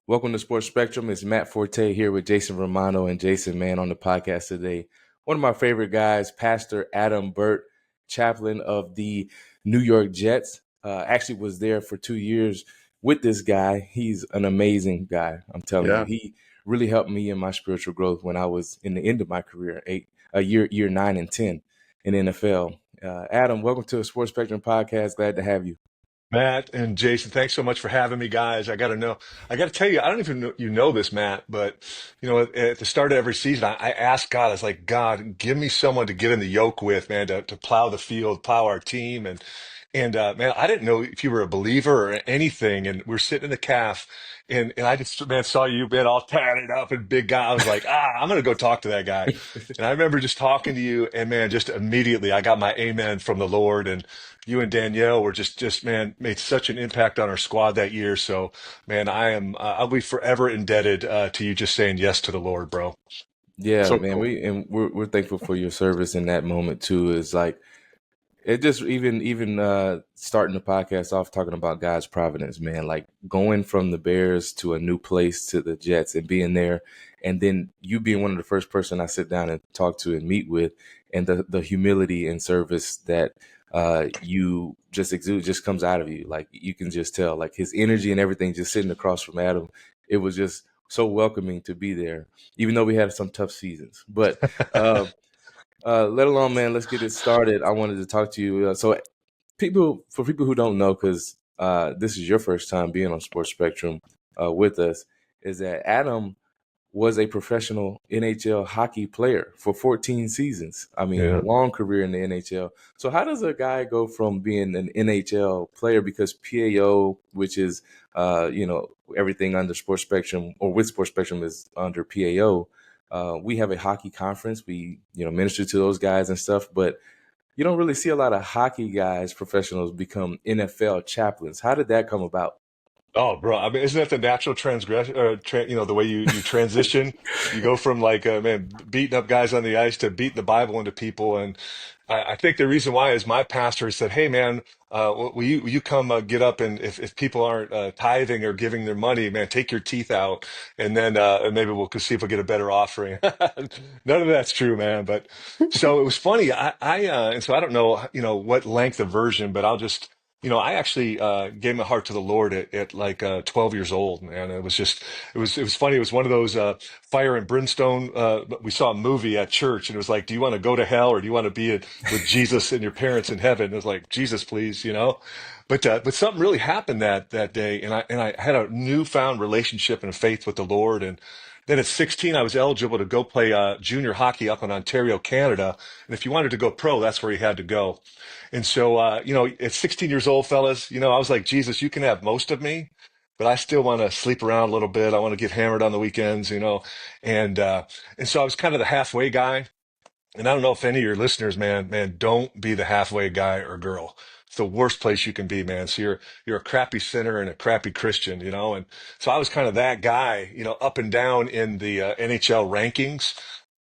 Welcome to Sports Spectrum. It's Matt Forte here with Jason Romano and Jason Mann on the podcast today. One of my favorite guys, Pastor Adam Burt, chaplain of the New York Jets. Actually was there for 2 years with this guy. He's an amazing guy. I'm telling you, Yeah. he really helped me in my spiritual growth when I was in the end of my career, year 9 and 10 in NFL. Adam, welcome to the Sports Spectrum podcast. Glad to have you. Matt and Jason, thanks so much for having me, guys. I got to tell you, I don't even know you know this, Matt, but at the start of every season, I asked God, I was like, God, give me someone to get in the yoke with, man, to plow the field, plow our team. And man, I didn't know if you were a believer or anything. And we're sitting in the calf and I just, man, saw you, man, all tatted up and big guy. I was like, I'm going to go talk to that guy. And I remember just talking to you and man, just immediately I got my amen from the Lord. And you and Danielle were just man made such an impact on our squad that year. So man, I'll be forever indebted to you just saying yes to the Lord, bro. Yeah, So man, cool. we're thankful for your service in that moment too. It's like it just even starting the podcast off talking about God's providence, man. Like going from the Bears to a new place to the Jets and being there, and then you being one of the first person I sit down and talk to and meet with, and the humility and service that you just exude just comes out of you. Like you can just tell, like his energy and everything just sitting across from Adam. It was just so welcoming to be there, even though we had some tough seasons. But uh, let alone, man, let's get it started. I wanted to talk to you. For people who don't know, because this is your first time being on Sports Spectrum with us, is that Adam was a professional NHL hockey player for 14 seasons. I mean, Yeah. long career in the NHL. So how does a guy go from being an NHL player, because PAO, which is everything under Sports Spectrum or with Sports Spectrum is under PAO. We have a hockey conference. We minister to those guys and stuff, but you don't really see a lot of hockey guys, professionals, become NFL chaplains. How did that come about? Oh, bro. I mean, isn't that the natural transgression, or the way you transition? You go from like, man, beating up guys on the ice to beating the Bible into people. And I think the reason why is my pastor said, "Hey, man, will you come get up and if people aren't tithing or giving their money, man, take your teeth out, and then and maybe we'll see if we'll get a better offering." None of that's true, man. But so it was funny. And so I don't know, what length of version, but I'll just. I actually gave my heart to the Lord at like 12 years old, man. It was funny. It was one of those fire and brimstone. We saw a movie at church, and it was like, do you want to go to hell or do you want to be with Jesus and your parents in heaven? It was like, Jesus, please. But something really happened that day, and I had a newfound relationship and faith with the Lord. And then at 16, I was eligible to go play junior hockey up in Ontario, Canada. And if you wanted to go pro, that's where you had to go. And so, at 16 years old, fellas, I was like, Jesus, you can have most of me, but I still want to sleep around a little bit. I want to get hammered on the weekends. And so I was kind of the halfway guy. And I don't know if any of your listeners, man, don't be the halfway guy or girl. It's the worst place you can be, man. So you're a crappy sinner and a crappy Christian. And so I was kind of that guy, up and down in the NHL rankings.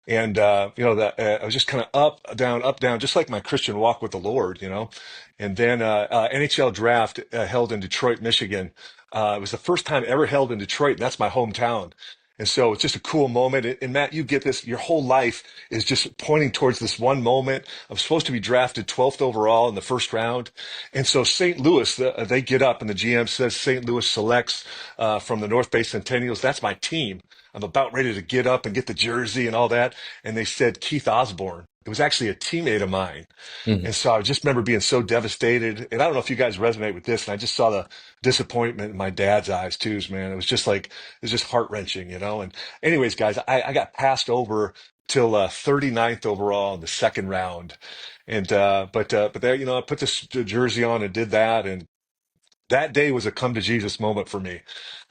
And that I was just kind of up, down, just like my Christian walk with the Lord. And then NHL draft held in Detroit, Michigan. It was the first time ever held in Detroit. And that's my hometown. And so it's just a cool moment. And Matt, you get this. Your whole life is just pointing towards this one moment. I'm supposed to be drafted 12th overall in the first round. And so St. Louis, they get up and the GM says St. Louis selects from the North Bay Centennials. That's my team. I'm about ready to get up and get the jersey and all that. And they said Keith Osborne. It was actually a teammate of mine. Mhm. And so I just remember being so devastated. And I don't know if you guys resonate with this. And I just saw the disappointment in my dad's eyes too, man. It was just heart wrenching. And anyways, guys, I got passed over till 39th overall in the second round. But there, I put this jersey on and did that. And that day was a come to Jesus moment for me.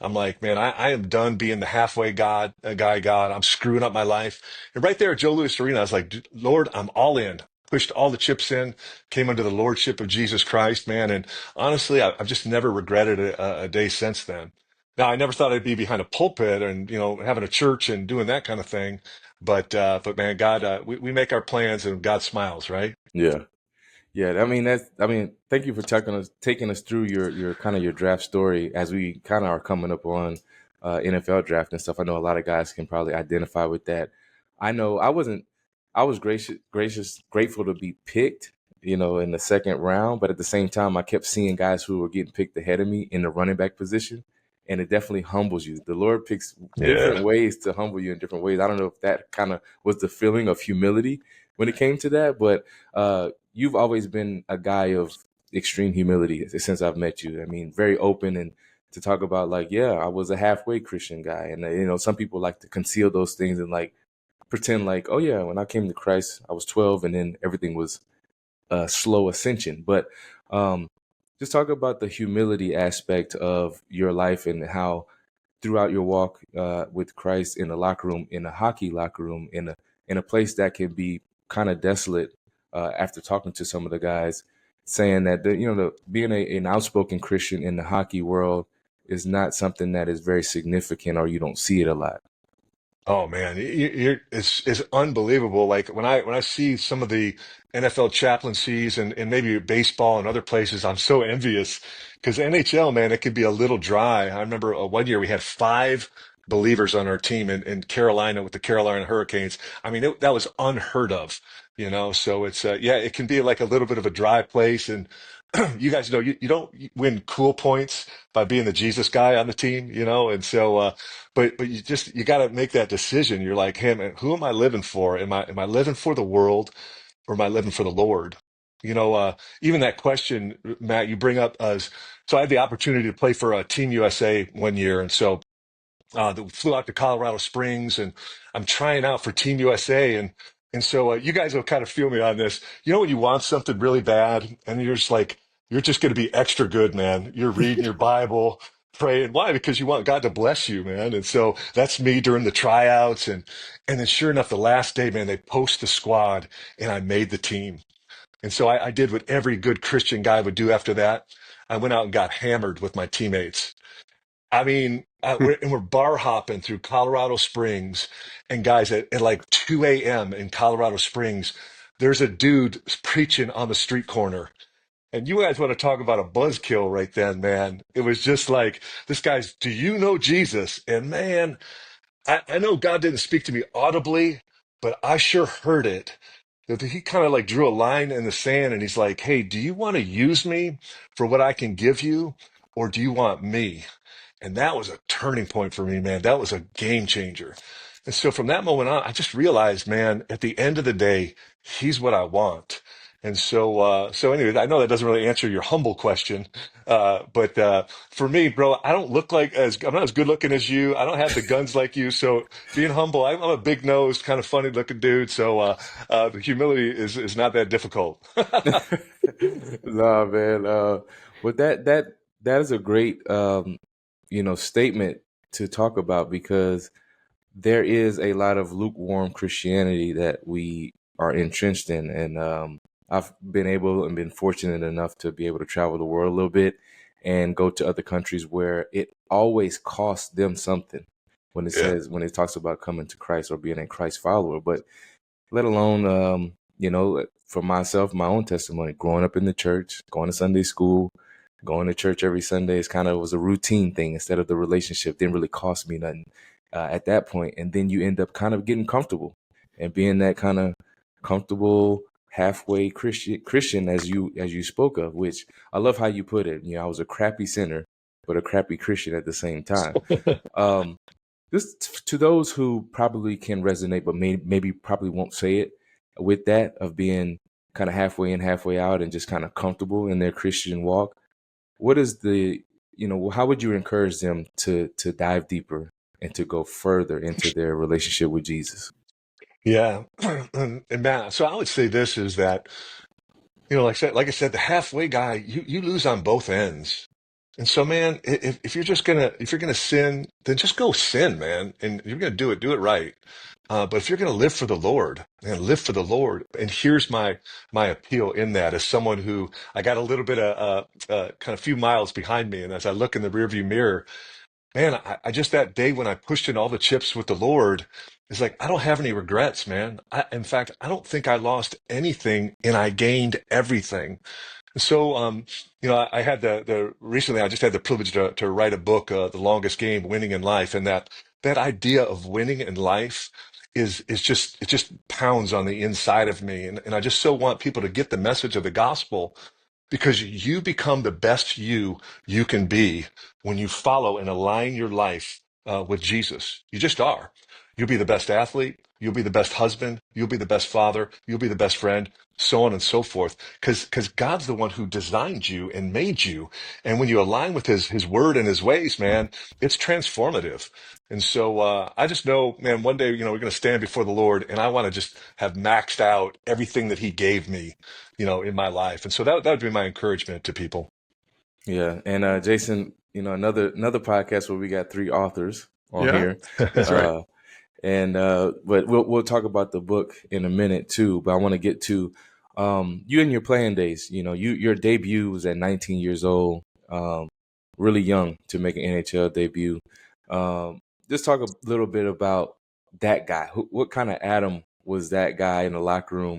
I'm like, man, I am done being the halfway guy, God. I'm screwing up my life. And right there at Joe Louis Arena, I was like, Lord, I'm all in. Pushed all the chips in, came under the lordship of Jesus Christ, man. And honestly, I've just never regretted a day since then. Now, I never thought I'd be behind a pulpit and, having a church and doing that kind of thing. But man, God, we make our plans and God smiles, right? Yeah. Yeah, thank you for taking us through your kind of your draft story as we kind of are coming up on NFL draft and stuff. I know a lot of guys can probably identify with that. I know I wasn't. I was grateful to be picked, in the second round. But at the same time, I kept seeing guys who were getting picked ahead of me in the running back position, and it definitely humbles you. The Lord picks different Yeah. ways to humble you in different ways. I don't know if that kind of was the feeling of humility when it came to that, but you've always been a guy of extreme humility since I've met you. I mean, very open and to talk about like, yeah, I was a halfway Christian guy, and some people like to conceal those things and like pretend like, oh yeah, when I came to Christ, I was 12, and then everything was a slow ascension. But um, just talk about the humility aspect of your life and how throughout your walk with Christ in the locker room, in a hockey locker room, in a place that can be kind of desolate. After talking to some of the guys, saying that being an outspoken Christian in the hockey world is not something that is very significant, or you don't see it a lot. Oh man, it's unbelievable. Like when I see some of the NFL chaplaincies and maybe baseball and other places, I'm so envious because NHL, man, it could be a little dry. I remember one year we had five believers on our team in Carolina with the Carolina Hurricanes. I mean, that was unheard of, So it's yeah, it can be like a little bit of a dry place, and you guys know you don't win cool points by being the Jesus guy on the team, and so. But you got to make that decision. You're like, hey man, who am I living for? Am I living for the world or am I living for the Lord? Even that question, Matt, you bring up so I had the opportunity to play for Team USA one year, and so flew out to Colorado Springs, and I'm trying out for Team USA, and so you guys will kind of feel me on this. You know when you want something really bad, and you're just going to be extra good, man. You're reading your Bible, praying. Why? Because you want God to bless you, man. And so that's me during the tryouts, and then sure enough, the last day, man, they post the squad, and I made the team. And so I did what every good Christian guy would do after that. I went out and got hammered with my teammates. I mean, we're bar hopping through Colorado Springs, and guys, at like 2 a.m. in Colorado Springs, there's a dude preaching on the street corner. And you guys want to talk about a buzzkill right then, man. It was just like, this guy's, do you know Jesus? And man, I know God didn't speak to me audibly, but I sure heard it. That he kind of like drew a line in the sand and he's like, hey, do you want to use me for what I can give you, or do you want me? And that was a turning point for me, man. That was a game changer. And so from that moment on, I just realized, man, at the end of the day, he's what I want. And so anyway, I know that doesn't really answer your humble question. But for me, bro, I'm not as good looking as you. I don't have the guns like you. So being humble, I'm a big nosed, kind of funny looking dude. So, the humility is not that difficult. Nah, man. But that is a great statement to talk about, because there is a lot of lukewarm Christianity that we are entrenched in, and I've been able and been fortunate enough to be able to travel the world a little bit and go to other countries where it always costs them something Yeah. when it talks about coming to Christ or being a Christ follower. But let alone for myself, my own testimony, growing up in the church, going to Sunday school, going to church every Sunday is kind of was a routine thing instead of the relationship. Didn't really cost me nothing at that point. And then you end up kind of getting comfortable and being that kind of comfortable halfway Christian as you spoke of, which I love how you put it. I was a crappy sinner, but a crappy Christian at the same time. Um, just to those who probably can resonate, but maybe probably won't say it, with that of being kind of halfway in, halfway out, and just kind of comfortable in their Christian walk. What is how would you encourage them to dive deeper and to go further into their relationship with Jesus? Yeah. And Matt, so I would say this is that, like I said, the halfway guy, you lose on both ends. And so, man, if you're gonna sin, then just go sin, man. And if you're gonna do it right. But if you're gonna live for the Lord and live for the Lord, and here's my appeal in that as someone who I got a little bit of kind of few miles behind me, and as I look in the rearview mirror, man, I just that day when I pushed in all the chips with the Lord, it's like I don't have any regrets, man. In fact, I don't think I lost anything, and I gained everything. So, I had the recently I just had the privilege to write a book, The Longest Game, Winning in Life, and that idea of winning in life is just it just pounds on the inside of me, and I just so want people to get the message of the gospel because you become the best you can be when you follow and align your life with Jesus. You just are. You'll be the best athlete. You'll be the best husband. You'll be the best father. You'll be the best friend, so on and so forth. Because God's the one who designed you and made you. And when you align with His word and His ways, man, it's transformative. And so I just know, man, one day, we're going to stand before the Lord, and I want to just have maxed out everything that He gave me, in my life. And so that would be my encouragement to people. Yeah, and Jason, another podcast where we got three authors on Yeah, here, that's right. uh, and but we'll talk about the book in a minute too. But I want to get to you in your playing days. Your debut was at 19 years old, really young to make an NHL debut. Um, just talk a little bit about that guy. What kind of Adam was that guy in the locker room?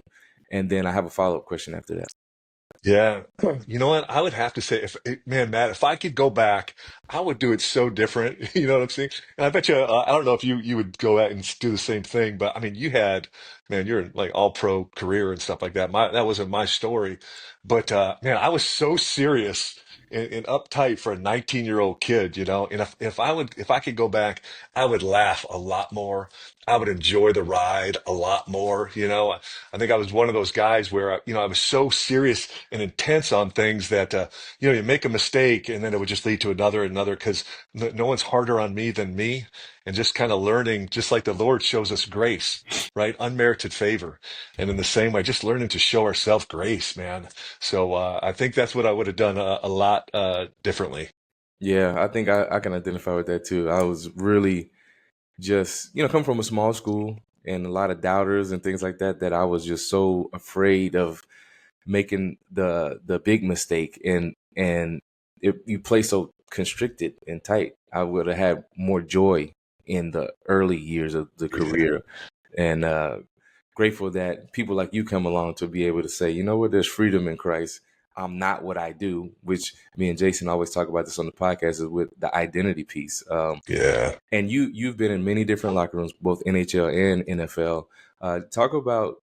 And then I have a follow-up question after that. Yeah. You know what? I would have to say, man, Matt, if I could go back, I would do it so different. You know what I'm saying? And I bet you, I don't know if you would go out and do the same thing, but I mean, man, you're like all pro career and stuff like that. That wasn't my story, but, man, I was so serious and uptight for a 19-year-old kid, and if I could go back, I would laugh a lot more. I would enjoy the ride a lot more. I think I was one of those guys where, I was so serious and intense on things that, you make a mistake and then it would just lead to another, because no one's harder on me than me. And just kind of learning, just like the Lord shows us grace, right? Unmerited favor. And in the same way, just learning to show ourselves grace, man. So, I think that's what I would have done a lot, differently. Yeah, I think I can identify with that too. I was really just, come from a small school and a lot of doubters and things like that, that I was just so afraid of making the big mistake. And if you play so constricted and tight, I would have had more joy in the early years of the Yeah. career. And grateful that people like you come along to be able to say, you know what, there's freedom in Christ. I'm not what I do, which me and Jason always talk about this on the podcast, is with the identity piece. Yeah. And you've been in many different locker rooms, both NHL and NFL. Talk about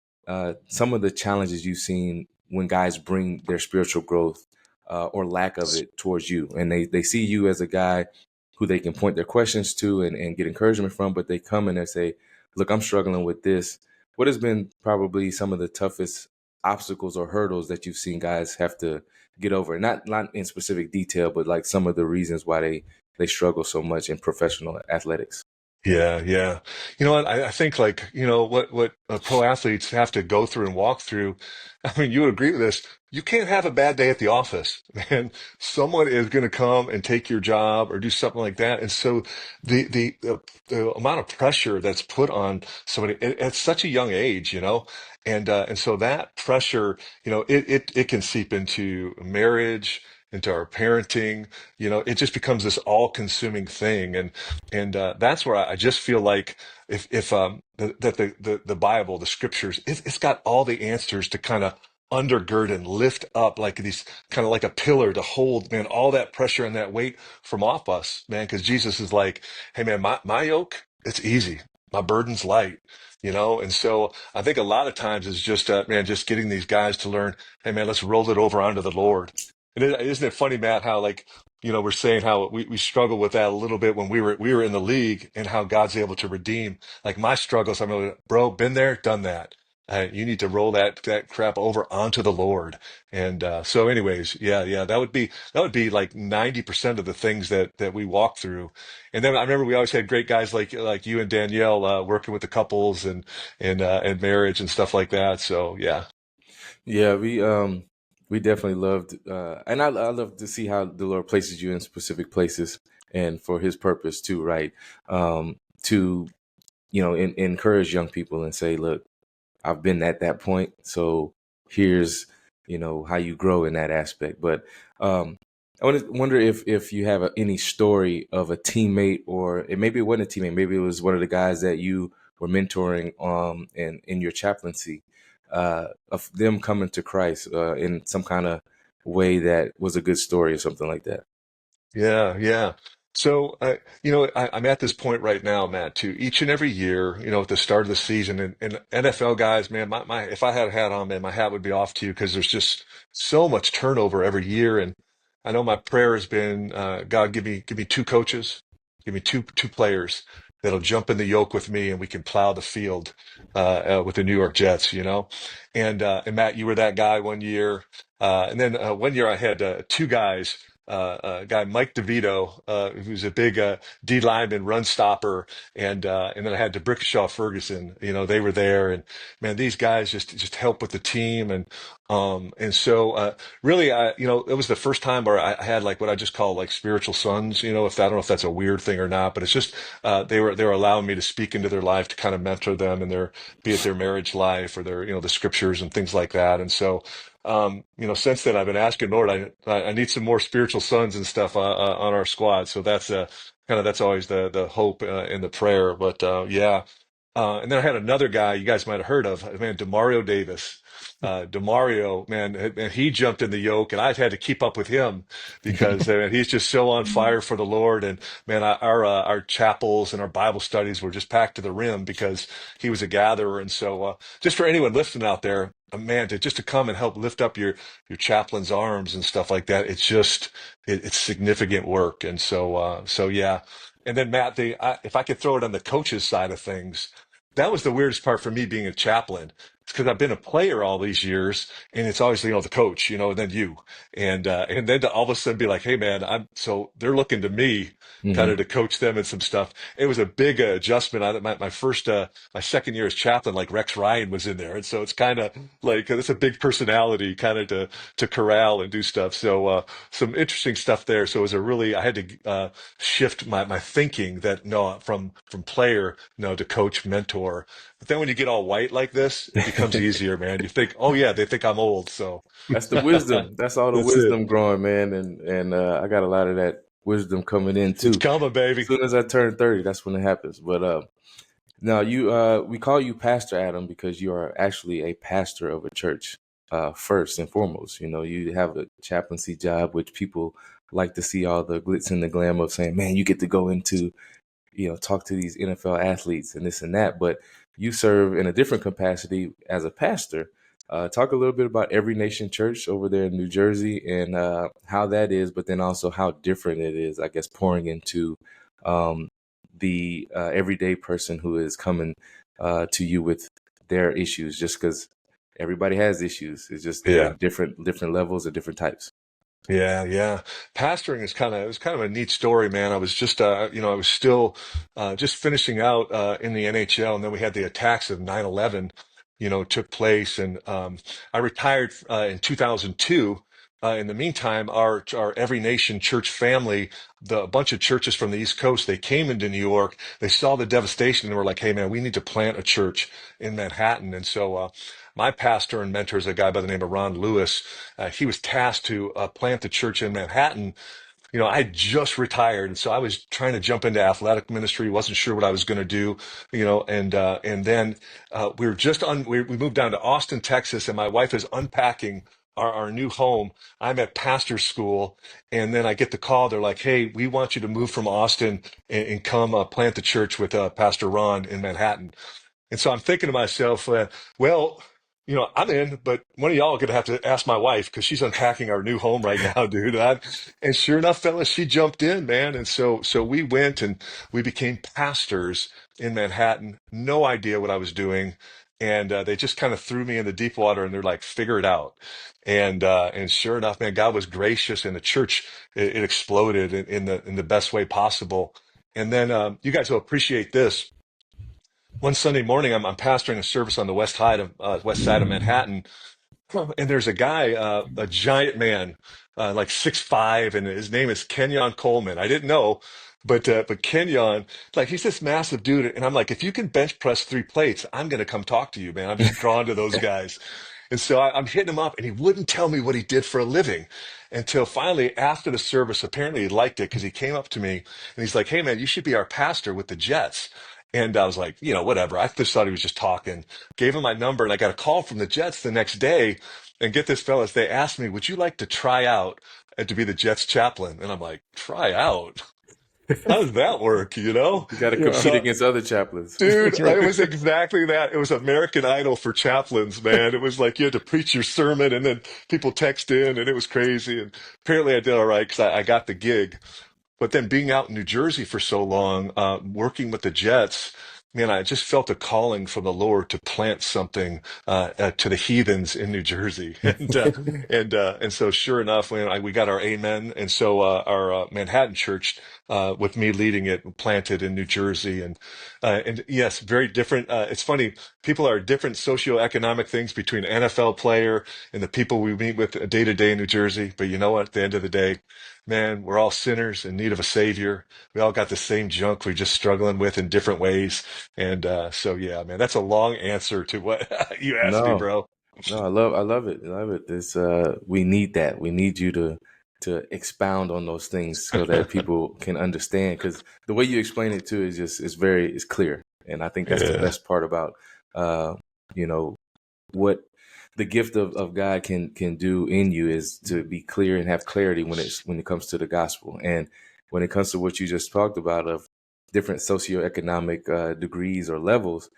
some of the challenges you've seen when guys bring their spiritual growth or lack of it towards you, and they see you as a guy who they can point their questions to and get encouragement from, but they come and they say, "Look, I'm struggling with this." What has been probably some of the toughest obstacles or hurdles that you've seen guys have to get over? Not in specific detail, but like some of the reasons why they struggle so much in professional athletics. Yeah, yeah. You know what? I think like, what pro athletes have to go through and walk through. I mean, you would agree with this. You can't have a bad day at the office, man. Someone is going to come and take your job or do something like that. And so the amount of pressure that's put on somebody at such a young age, and so that pressure, it can seep into marriage, into our parenting. It just becomes this all-consuming thing. And that's where I just feel like if that the Bible, the scriptures, it's got all the answers to kind of undergird and lift up like these kind of like a pillar to hold, man, all that pressure and that weight from off us, man. Because Jesus is like, hey, man, my yoke, it's easy. My burden's light, And so I think a lot of times it's just, man, just getting these guys to learn, hey, man, let's roll it over onto the Lord. And isn't it funny, Matt, how like we're saying how we struggle with that a little bit when we were in the league, and how God's able to redeem. Like my struggles, I'm like, bro, been there, done that. You need to roll that crap over onto the Lord. And so, anyways, yeah, that would be like 90% of the things that we walk through. And then I remember we always had great guys like you and Danielle working with the couples and marriage and stuff like that. So yeah, Yeah, we definitely loved, and I love to see how the Lord places you in specific places and for His purpose too, right? To encourage young people and say, look, I've been at that point, so here's how you grow in that aspect. But wonder if you have any story of a teammate, or maybe it wasn't a teammate, maybe it was one of the guys that you were mentoring in your chaplaincy, of them coming to Christ in some kind of way that was a good story or something like that. Yeah, yeah. So, I'm at this point right now, Matt, too. Each and every year, at the start of the season, and NFL guys, man, if I had a hat on, man, my hat would be off to you because there's just so much turnover every year. And I know my prayer has been, God, give me two coaches, give me two players that'll jump in the yoke with me, and we can plow the field, with the New York Jets. And Matt, you were that guy one year, and then one year I had two guys guy Mike DeVito, who's a big D lineman, run stopper, and then I had DeBrickashaw Ferguson. They were there, and man, these guys just help with the team, and so really, it was the first time where I had like what I just call like spiritual sons. If I don't know if that's a weird thing or not, but it's just they were allowing me to speak into their life to kind of mentor them in their be it their marriage life or their the scriptures and things like that, and so. Since then I've been asking Lord, I need some more spiritual sons and stuff on our squad. So that's that's always the hope and the prayer. But yeah, and then I had another guy you guys might have heard of, man, Demario Davis. Demario, man, and he jumped in the yoke, and I've had to keep up with him because man, he's just so on fire for the Lord. And man, our chapels and our Bible studies were just packed to the rim because he was a gatherer. And so, just for anyone listening out there, man, to come and help lift up your chaplain's arms and stuff like that, it's significant work. And so yeah. And then Matt, if I could throw it on the coach's side of things, that was the weirdest part for me being a chaplain. It's because I've been a player all these years, and it's always the coach, and then you, and then to all of a sudden be like, hey man, so they're looking to me kind Hmm. of to coach them and some stuff. It was a big adjustment. My second year as chaplain, like Rex Ryan was in there, and so it's kind of like it's a big personality kind of to corral and do stuff. So some interesting stuff there. So it was I had to shift my thinking that no, from player no to coach mentor. But then when you get all white like this, it becomes easier, man. You think, oh yeah, they think I'm old, so That's the that's wisdom. That's all the it. wisdom growing, man. And I got a lot of that wisdom coming in It's too. coming, As baby. soon as I turn 30, that's when it happens. But now we call you Pastor Adam because you are actually a pastor of a church. First and foremost, you have a chaplaincy job, which people like to see all the glitz and the glam of saying, "Man, you get to go into talk to these NFL athletes and this and that." But you serve in a different capacity as a pastor. Talk a little bit about Every Nation Church over there in New Jersey and how that is, but then also how different it is, I guess, pouring into um, the everyday person who is coming to you with their issues, just because everybody has issues. It's just they're Yeah. different levels or different types. Yeah, yeah. Pastoring is it was kind of a neat story, man. I was just, I was still, just finishing out, in the NHL, and then we had the attacks of 9/11, took place, and, I retired, in 2002. In the meantime, our Every Nation church family, a bunch of churches from the East Coast, they came into New York, they saw the devastation, and were like, hey, man, we need to plant a church in Manhattan. And so, my pastor and mentor is a guy by the name of Ron Lewis. He was tasked to plant the church in Manhattan. I had just retired, and so I was trying to jump into athletic ministry. wasn't sure what I was going to do, and then we moved down to Austin, Texas, and my wife is unpacking our new home. I'm at pastor school, and then I get the call. They're like, "Hey, we want you to move from Austin and come plant the church with Pastor Ron in Manhattan." And so I'm thinking to myself, well, I'm in, but one of y'all are going to have to ask my wife because she's unpacking our new home right now, dude. And sure enough, fellas, she jumped in, man. And so we went and we became pastors in Manhattan. No idea what I was doing. And they just kind of threw me in the deep water and they're like, figure it out. And sure enough, man, God was gracious and the church, it exploded in the best way possible. And then you guys will appreciate this one Sunday morning, I'm pastoring a service on the west side of Manhattan, and there's a guy, a giant man, like 6'5", and his name is Kenyon Coleman. I didn't know, but Kenyon, like he's this massive dude, and I'm like, if you can bench press 3 plates, I'm gonna come talk to you, man. I'm just drawn to those guys. And so I'm hitting him up, and he wouldn't tell me what he did for a living until finally after the service. Apparently, he liked it because he came up to me and he's like, "Hey, man, you should be our pastor with the Jets." And I was like, whatever. I just thought he was just talking. Gave him my number, and I got a call from the Jets the next day. And get this, fellas, they asked me, would you like to try out and to be the Jets chaplain? And I'm like, try out? How does that work, you know? You got to Yeah. compete So, against other chaplains. dude, it was exactly that. It was American Idol for chaplains, man. It was like you had to preach your sermon and then people text in and it was crazy. And apparently I did all right because I got the gig. But then being out in New Jersey for so long, working with the Jets, man, I just felt a calling from the Lord to plant something to the heathens in New Jersey, and so sure enough, when we got our amen, and so our Manhattan church, with me leading it, planted in New Jersey, and yes, very different. It's funny, people are different socioeconomic things between an NFL player and the people we meet with day to day in New Jersey. But you know what? At the end of the day, man, we're all sinners in need of a savior. We all got the same junk we're just struggling with in different ways. And so, yeah, man, that's a long answer to what you asked me, No, bro. no, I love it. I love it. This, we need that. We need you to expound on those things so that people can understand. Because the way you explain it too is just, it's clear. And I think that's the Yeah, best part about, uh, you know, what the gift of God can do in you is to be clear and have clarity when it comes to the gospel. And when it comes to what you just talked about of different socioeconomic degrees or levels,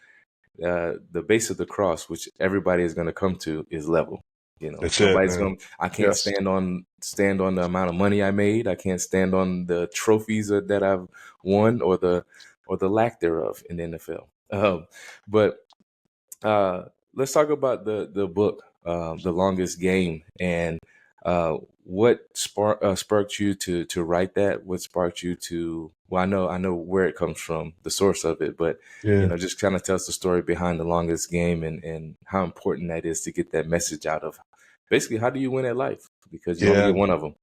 the base of the cross, which everybody is going to come to, is level. You know, that's it, nobody's man. going. I can't Yes. stand on the amount of money I made. I can't stand on the trophies that I've won or the lack thereof in the NFL. But let's talk about the book, The Longest Game, and what sparked you to write that. What sparked you to? Well, I know where it comes from, the source of it, but Yeah. just kind of tell us the story behind The Longest Game and how important that is to get that message out of. Basically, how do you win at life? Because you only get Yeah. one of them.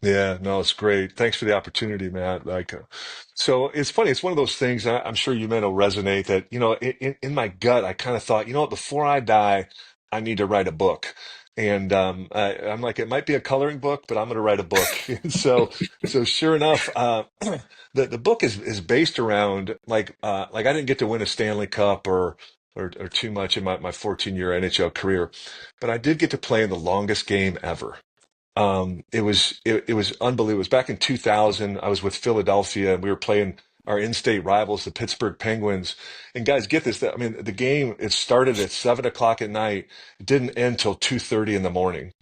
Yeah, no, it's great. Thanks for the opportunity, Matt. So it's funny. It's one of those things. I'm sure you men will resonate that, in my gut, I kind of thought, you know what, before I die, I need to write a book. And I'm like, it might be a coloring book, but I'm going to write a book. And so sure enough, the book is based around like I didn't get to win a Stanley Cup or too much in my 14-year NHL career, but I did get to play in the longest game ever. It was unbelievable. It was back in 2000. I was with Philadelphia and we were playing our in-state rivals, the Pittsburgh Penguins. And guys, get this. I mean, the game, it started at 7 o'clock at night. It didn't end till 2:30 in the morning.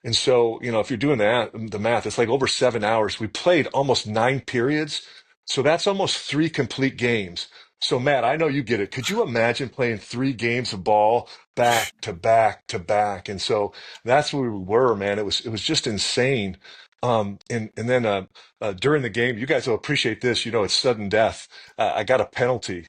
And so, if you're doing the math, it's like over 7 hours. We played almost 9 periods. So that's almost three complete games. So Matt, I know you get it. Could you imagine playing three games of ball back to back to back? And so that's where we were, man. It was just insane. And then during the game, you guys will appreciate this. It's sudden death. I got a penalty.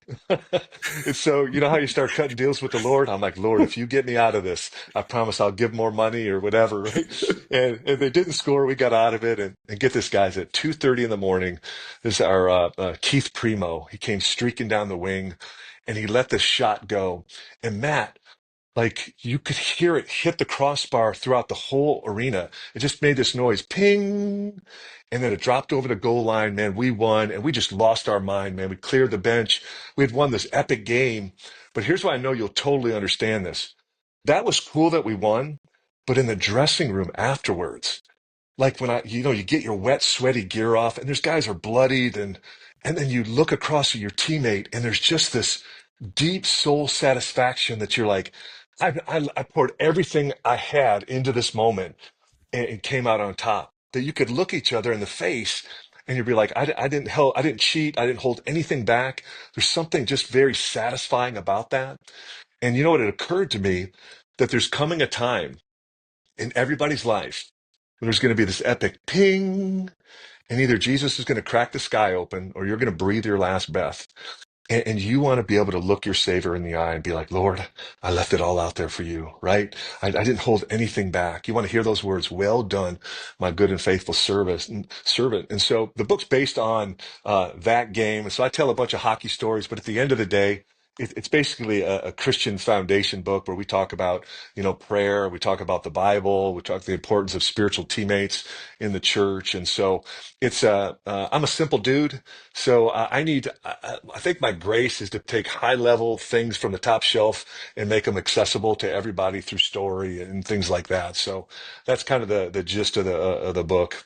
And so, you know how you start cutting deals with the Lord? I'm like, Lord, if you get me out of this, I promise I'll give more money or whatever, right? And they didn't score. We got out of it. And get this, guys, at 2:30 in the morning, this is our Keith Primo. He came streaking down the wing and he let the shot go. And Matt, like you could hear it hit the crossbar throughout the whole arena. It just made this noise, ping, and then it dropped over the goal line. Man, we won, and we just lost our mind. Man, we cleared the bench. We had won this epic game. But here's why I know you'll totally understand this. That was cool that we won, but in the dressing room afterwards, like when you get your wet, sweaty gear off, and there's guys are bloodied, and then you look across at your teammate, and there's just this deep soul satisfaction that you're like, I poured everything I had into this moment and it came out on top. That you could look each other in the face and you'd be like, I didn't cheat, I didn't hold anything back. There's something just very satisfying about that. And you know what? It occurred to me that there's coming a time in everybody's life when there's going to be this epic ping, and either Jesus is going to crack the sky open or you're going to breathe your last breath. And you want to be able to look your Savior in the eye and be like, Lord, I left it all out there for you, right? I didn't hold anything back. You want to hear those words, well done, my good and faithful servant. And so the book's based on that game. And so I tell a bunch of hockey stories, but at the end of the day, it's basically a Christian foundation book where we talk about, prayer, we talk about the Bible, we talk the importance of spiritual teammates in the church. And so I'm a simple dude. So I think my grace is to take high level things from the top shelf and make them accessible to everybody through story and things like that. So that's kind of the gist of the book.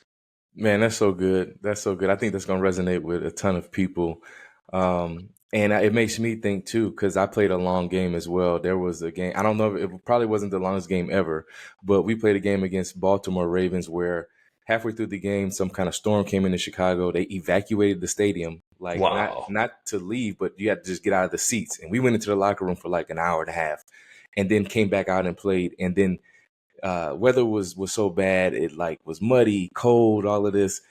Man, that's so good. That's so good. I think that's going to resonate with a ton of people. And it makes me think too, because I played a long game as well. There was a game, I don't know, it probably wasn't the longest game ever, but we played a game against Baltimore Ravens where halfway through the game, some kind of storm came into Chicago. They evacuated the stadium, like Wow. not to leave, but you had to just get out of the seats. And we went into the locker room for like an hour and a half and then came back out and played. And then weather was so bad, it like was muddy, cold, all of this,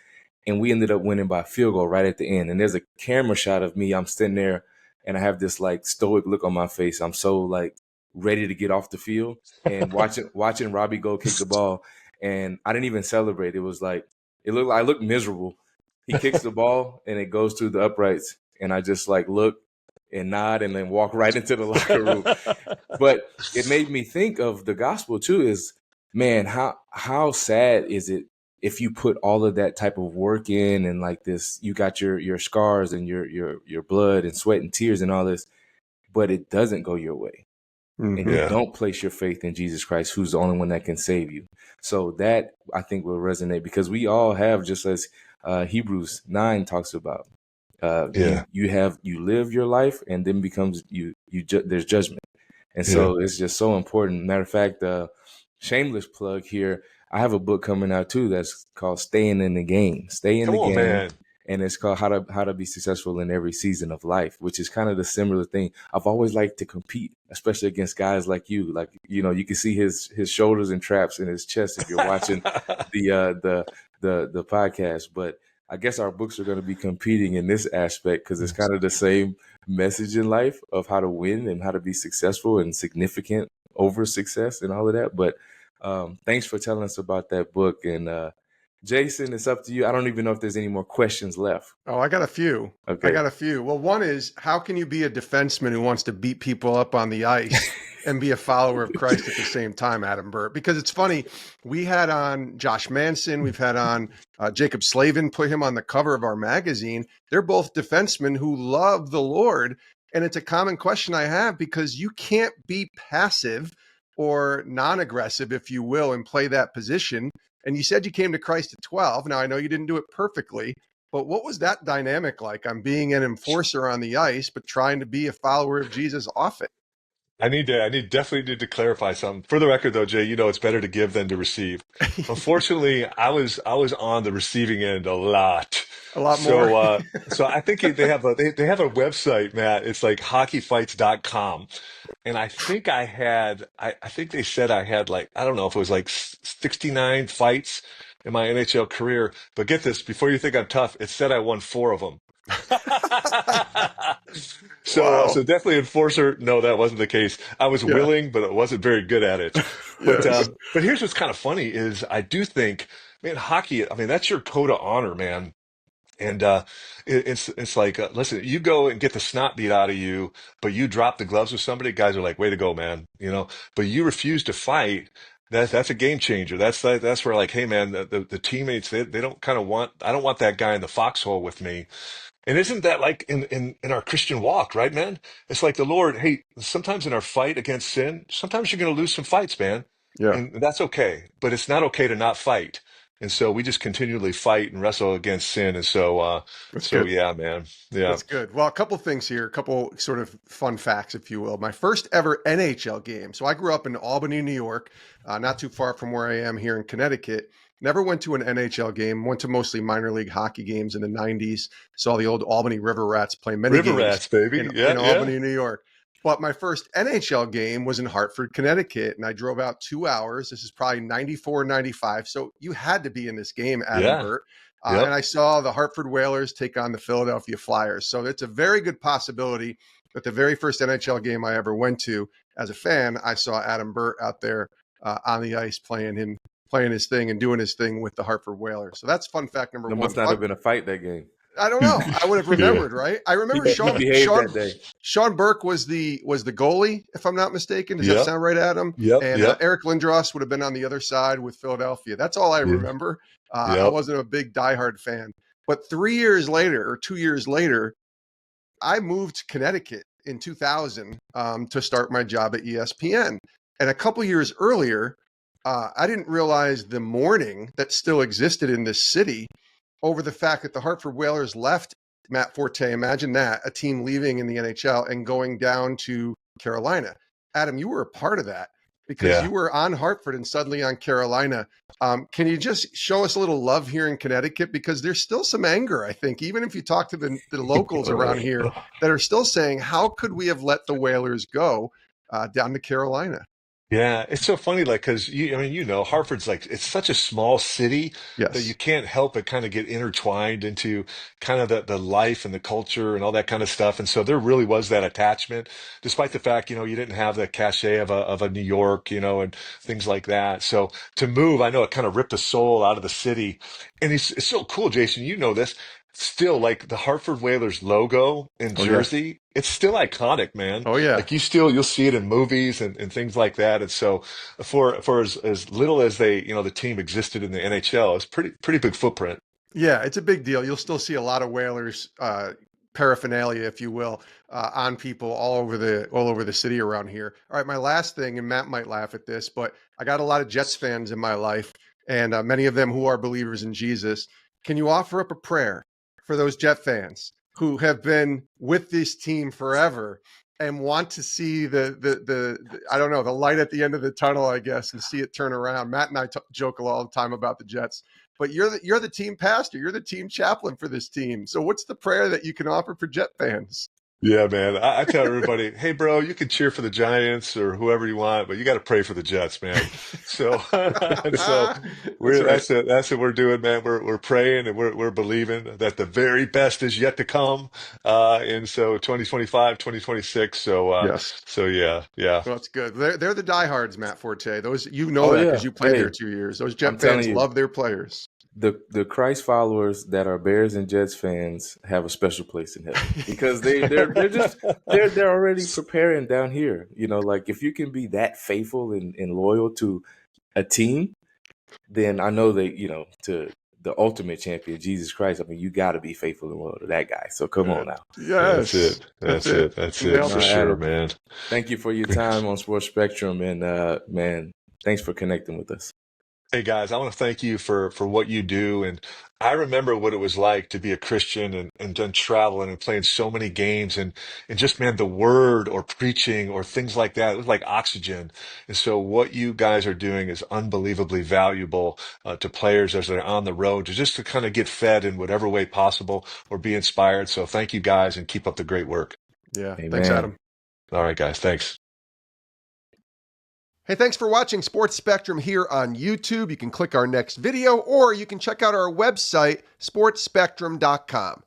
and we ended up winning by a field goal right at the end. And there's a camera shot of me. I'm sitting there, and I have this like stoic look on my face. I'm so like ready to get off the field and watching Robbie go kick the ball, and I didn't even celebrate. It was like I looked miserable. He kicks the ball and it goes through the uprights, and I just like look and nod and then walk right into the locker room. But it made me think of the gospel too. Is man, how sad is it if you put all of that type of work in and like this, you got your scars and your blood and sweat and tears and all this, but it doesn't go your way. And you Yeah. don't place your faith in Jesus Christ, who's the only one that can save you. So that I think will resonate because we all have, just as Hebrews 9 talks about, Yeah. you live your life and then becomes there's judgment. And Yeah. so it's just so important. Matter of fact, shameless plug here. I have a book coming out too that's called Staying in the Game. Stay in Come the on, game. man. And it's called how to be successful in every season of life, which is kind of the similar thing. I've always liked to compete, especially against guys like you. Like, you can see his shoulders and traps in his chest if you're watching the podcast. But I guess our books are going to be competing in this aspect because it's kind of the same message in life of how to win and how to be successful and significant over success and all of that. But thanks for telling us about that book. And Jason, it's up to you. I don't even know if there's any more questions left. Oh, I got a few. Okay. Well, one is, how can you be a defenseman who wants to beat people up on the ice and be a follower of Christ at the same time, Adam Burt? Because it's funny, we had on Josh Manson, we've had on Jacob Slavin, put him on the cover of our magazine. They're both defensemen who love the Lord. And it's a common question I have because you can't be passive or non-aggressive, if you will, and play that position. And you said you came to Christ at 12. Now, I know you didn't do it perfectly, but what was that dynamic like on being an enforcer on the ice, but trying to be a follower of Jesus off it? Definitely need to clarify something. For the record, though, Jay, it's better to give than to receive. Unfortunately, I was on the receiving end a lot. A lot more. So I think they have a website, Matt. It's like hockeyfights.com. And I think they said I had like, I don't know if it was like 69 fights in my NHL career. But get this, before you think I'm tough, it said I won 4 of them. So Wow. definitely enforcer. No, that wasn't the case. I was Yeah. willing, but I wasn't very good at it. But Yes. but here's what's kind of funny is I do think, man, hockey. I mean, that's your code of honor, man. And it's like, listen, you go and get the snot beat out of you, but you drop the gloves with somebody. Guys are like, way to go, man. But you refuse to fight. That's a game changer. That's where like, hey, man, the teammates they don't kind of want. I don't want that guy in the foxhole with me. And isn't that like in our Christian walk, right, man? It's like the Lord, hey, sometimes in our fight against sin, sometimes you're going to lose some fights, man. Yeah. And that's okay. But it's not okay to not fight. And so we just continually fight and wrestle against sin. And That's so good. yeah, man. Yeah. That's good. Well, a couple things here, a couple sort of fun facts, if you will. My first ever NHL game. So I grew up in Albany, New York, not too far from where I am here in Connecticut. Never went to an NHL game, went to mostly minor league hockey games in the 90s. Saw the old Albany River Rats play many River games rats, baby. in Yeah, yeah. Albany, New York. But my first NHL game was in Hartford, Connecticut, and I drove out 2 hours. This is probably 94, 95. So you had to be in this game, Adam Yeah. Burt. And Yep. I saw the Hartford Whalers take on the Philadelphia Flyers. So it's a very good possibility that the very first NHL game I ever went to as a fan, I saw Adam Burt out there on the ice playing his thing and doing his thing with the Hartford Whalers. So that's fun fact number There one. must not have been a fight that game. I don't know. I would have remembered, right? I remember He behaved that day. Sean Burke was the goalie, if I'm not mistaken. Does that Yep. sound right, Adam? Yep. And Yep. Eric Lindros would have been on the other side with Philadelphia. That's all I Yeah. remember. I Yep. wasn't a big diehard fan. But 3 years later, or 2 years later, I moved to Connecticut in 2000 to start my job at ESPN. And a couple years earlier, I didn't realize the mourning that still existed in this city over the fact that the Hartford Whalers left Matt Forte. Imagine that, a team leaving in the NHL and going down to Carolina. Adam, you were a part of that because you were on Hartford and suddenly on Carolina. Can you just show us a little love here in Connecticut? Because there's still some anger, I think, even if you talk to the locals around here that are still saying, how could we have let the Whalers go down to Carolina? Yeah, it's so funny, like, because Hartford's like, it's such a small city that you Yes. can't help but kind of get intertwined into kind of the life and the culture and all that kind of stuff. And so there really was that attachment, despite the fact, you didn't have the cachet of a New York, and things like that. So to move, I know it kind of ripped the soul out of the city. And it's so cool, Jason, you know this. Still, like the Hartford Whalers logo in Oh, yeah. Jersey, it's still iconic, man. Oh, yeah. Like you'll see it in movies and things like that. And so for as little as the team existed in the NHL, it's pretty big footprint. Yeah, it's a big deal. You'll still see a lot of Whalers paraphernalia, if you will, on people all over the city around here. All right, my last thing, and Matt might laugh at this, but I got a lot of Jets fans in my life, and many of them who are believers in Jesus. Can you offer up a prayer for those Jet fans who have been with this team forever and want to see the I don't know, the light at the end of the tunnel, I guess, and see it turn around? Matt and I joke all the time about the Jets, but you're the team pastor, you're the team chaplain for this team. So what's the prayer that you can offer for Jet fans? Yeah, man. I tell everybody, hey, bro, you can cheer for the Giants or whoever you want, but you got to pray for the Jets, man. So, and so that's what we're doing, man. We're praying and we're believing that the very best is yet to come. And so 2025, 2026. So, Yes. so yeah. Well, that's good. They're the diehards, Matt Forte. Those, that Oh because yeah. you played there Hey, 2 years. Those I'm Jet telling fans you, love their players. the Christ followers that are Bears and Jets fans have a special place in heaven because they're already preparing down here. Like if you can be that faithful and loyal to a team, then I know that to the ultimate champion, Jesus Christ. I mean, you got to be faithful and loyal to that guy. So come on now. Yes. That's it Nailed for it. sure, Adam, man. thank you for your time on Sports Spectrum, and man, thanks for connecting with us. Hey guys, I want to thank you for what you do. And I remember what it was like to be a Christian and done traveling and playing so many games and just, man, the word or preaching or things like that. It was like oxygen. And so what you guys are doing is unbelievably valuable to players as they're on the road to kind of get fed in whatever way possible or be inspired. So thank you guys and keep up the great work. Yeah. Amen. Thanks, Adam. All right, guys. Thanks. Hey, thanks for watching Sports Spectrum here on YouTube. You can click our next video or you can check out our website, sportspectrum.com.